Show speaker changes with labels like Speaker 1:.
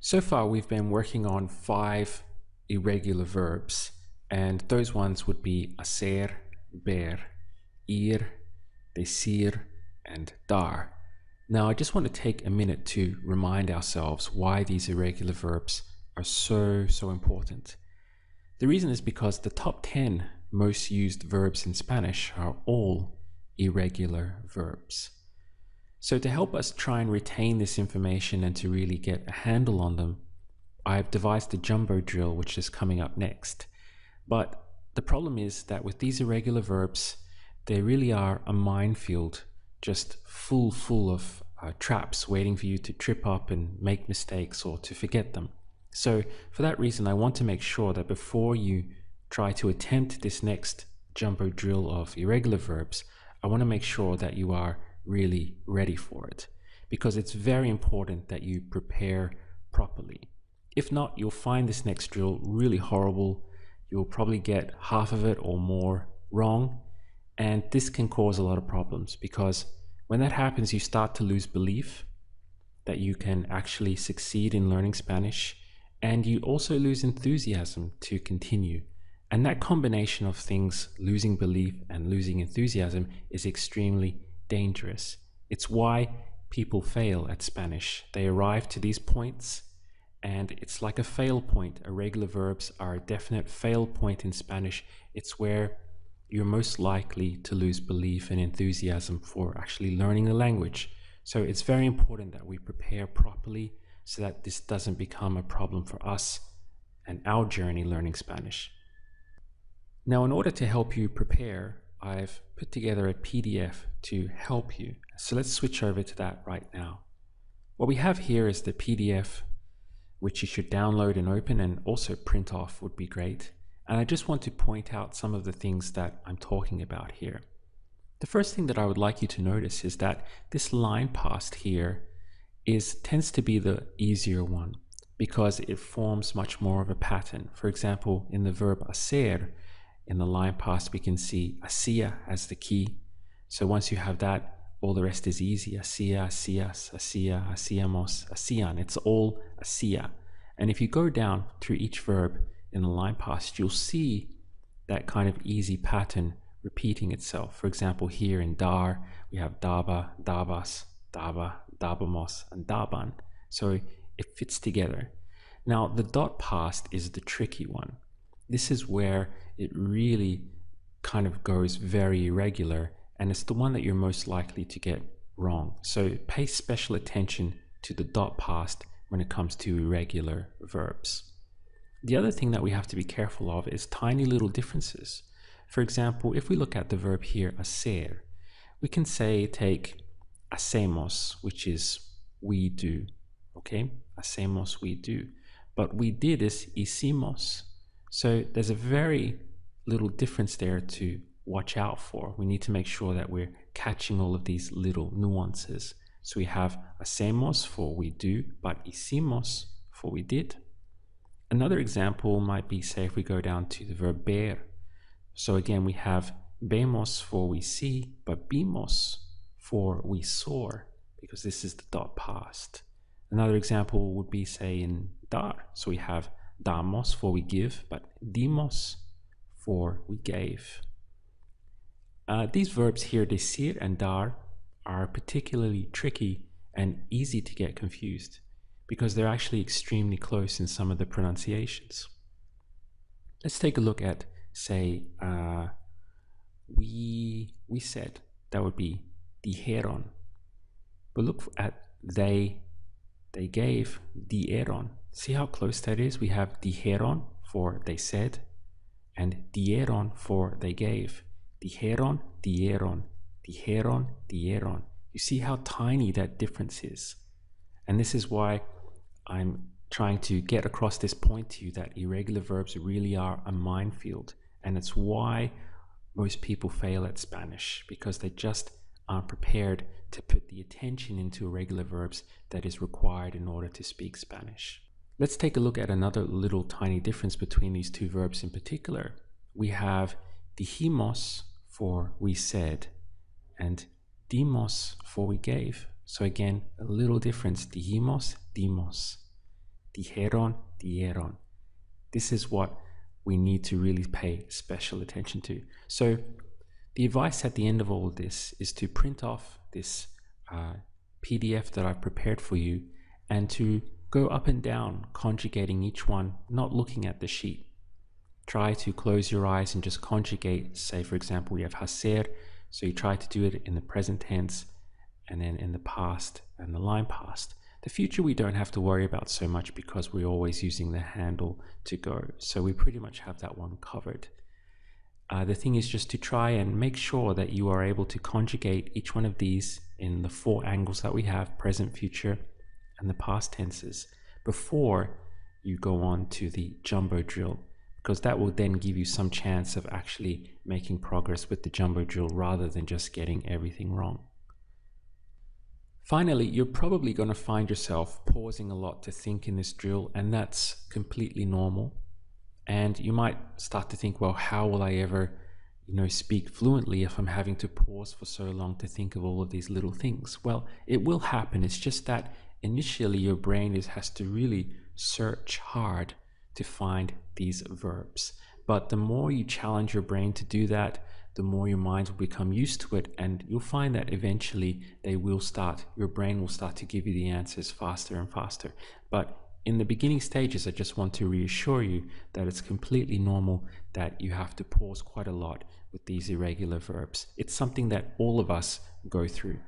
Speaker 1: So far, we've been working on 5 irregular verbs, and those ones would be hacer, ver, ir, decir, and dar. Now, I just want to take a minute to remind ourselves why these irregular verbs are so important. The reason is because the top 10 most used verbs in Spanish are all irregular verbs. So to help us try and retain this information and to really get a handle on them, I've devised a jumbo drill which is coming up next. But the problem is that with these irregular verbs, they really are a minefield, just full of traps waiting for you to trip up and make mistakes or to forget them. So for that reason, I want to make sure that before you try to attempt this next jumbo drill of irregular verbs, I want to make sure that you are really ready for it, because it's very important that you prepare properly. If not, you'll find this next drill really horrible. You'll probably get half of it or more wrong, and this can cause a lot of problems, because when that happens, you start to lose belief that you can actually succeed in learning Spanish, and you also lose enthusiasm to continue. And that combination of things, losing belief and losing enthusiasm, is extremely dangerous. It's why people fail at Spanish. They arrive to these points and it's like a fail point. Irregular verbs are a definite fail point in Spanish. It's where you're most likely to lose belief and enthusiasm for actually learning the language. So it's very important that we prepare properly so that this doesn't become a problem for us and our journey learning Spanish. Now, in order to help you prepare, I've put together a PDF to help you. So let's switch over to that right now. What we have here is the PDF, which you should download and open, and also print off would be great. And I just want to point out some of the things that I'm talking about here. The first thing that I would like you to notice is that this line past here tends to be the easier one because it forms much more of a pattern. For example, in the verb hacer, in the line past, we can see hacía as the key. So once you have that, all the rest is easy. Hacía, hacías, hacía, hacíamos, hacían. It's all hacía. And if you go down through each verb in the line past, you'll see that kind of easy pattern repeating itself. For example, here in dar, we have daba, dabas, daba, dabamos, and daban. So it fits together. Now, the dot past is the tricky one. This is where it really kind of goes very irregular, and it's the one that you're most likely to get wrong. So pay special attention to the dot past when it comes to irregular verbs. The other thing that we have to be careful of is tiny little differences. For example, if we look at the verb here, hacer, we can say take hacemos, which is we do, okay? Hacemos, we do. But we did is hicimos. So there's a very little difference there to watch out for. We need to make sure that we're catching all of these little nuances. So we have hacemos for we do, but hicimos for we did. Another example might be, say, if we go down to the verb ver. So again, we have vemos for we see, but vimos for we saw, because this is the dot past. Another example would be, say, in dar. So we have damos for we give, but dimos for we gave. These verbs here, decir and dar, are particularly tricky and easy to get confused because they're actually extremely close in some of the pronunciations. Let's take a look at, say, we said. That would be dijeron. But look at they gave, dieron. See how close that is? We have dijeron for they said and dieron for they gave. Dijeron, dieron, dijeron, dieron. You see how tiny that difference is? And this is why I'm trying to get across this point to you that irregular verbs really are a minefield. And it's why most people fail at Spanish, because they just aren't prepared to put the attention into irregular verbs that is required in order to speak Spanish. Let's take a look at another little tiny difference between these two verbs in particular. We have dijimos for we said and dimos for we gave. So again, a little difference. Dijimos, dimos. Dijeron, dieron. This is what we need to really pay special attention to. So the advice at the end of all of this is to print off this PDF that I've prepared for you and to go up and down conjugating each one, not looking at the sheet. Try to close your eyes and just conjugate. Say, for example, we have hacer, so you try to do it in the present tense and then in the past and the line past. The future we don't have to worry about so much because we're always using the handle to go. So we pretty much have that one covered. The thing is just to try and make sure that you are able to conjugate each one of these in the 4 angles that we have, present, future, and the past tenses, before you go on to the jumbo drill, because that will then give you some chance of actually making progress with the jumbo drill rather than just getting everything wrong. Finally, you're probably going to find yourself pausing a lot to think in this drill, and that's completely normal. And you might start to think, well, how will I ever, speak fluently if I'm having to pause for so long to think of all of these little things? Well, it will happen. It's just that initially your brain has to really search hard to find these verbs. But the more you challenge your brain to do that, the more your mind will become used to it, and you'll find that eventually your brain will start to give you the answers faster and faster. But in the beginning stages, I just want to reassure you that it's completely normal that you have to pause quite a lot with these irregular verbs. It's something that all of us go through.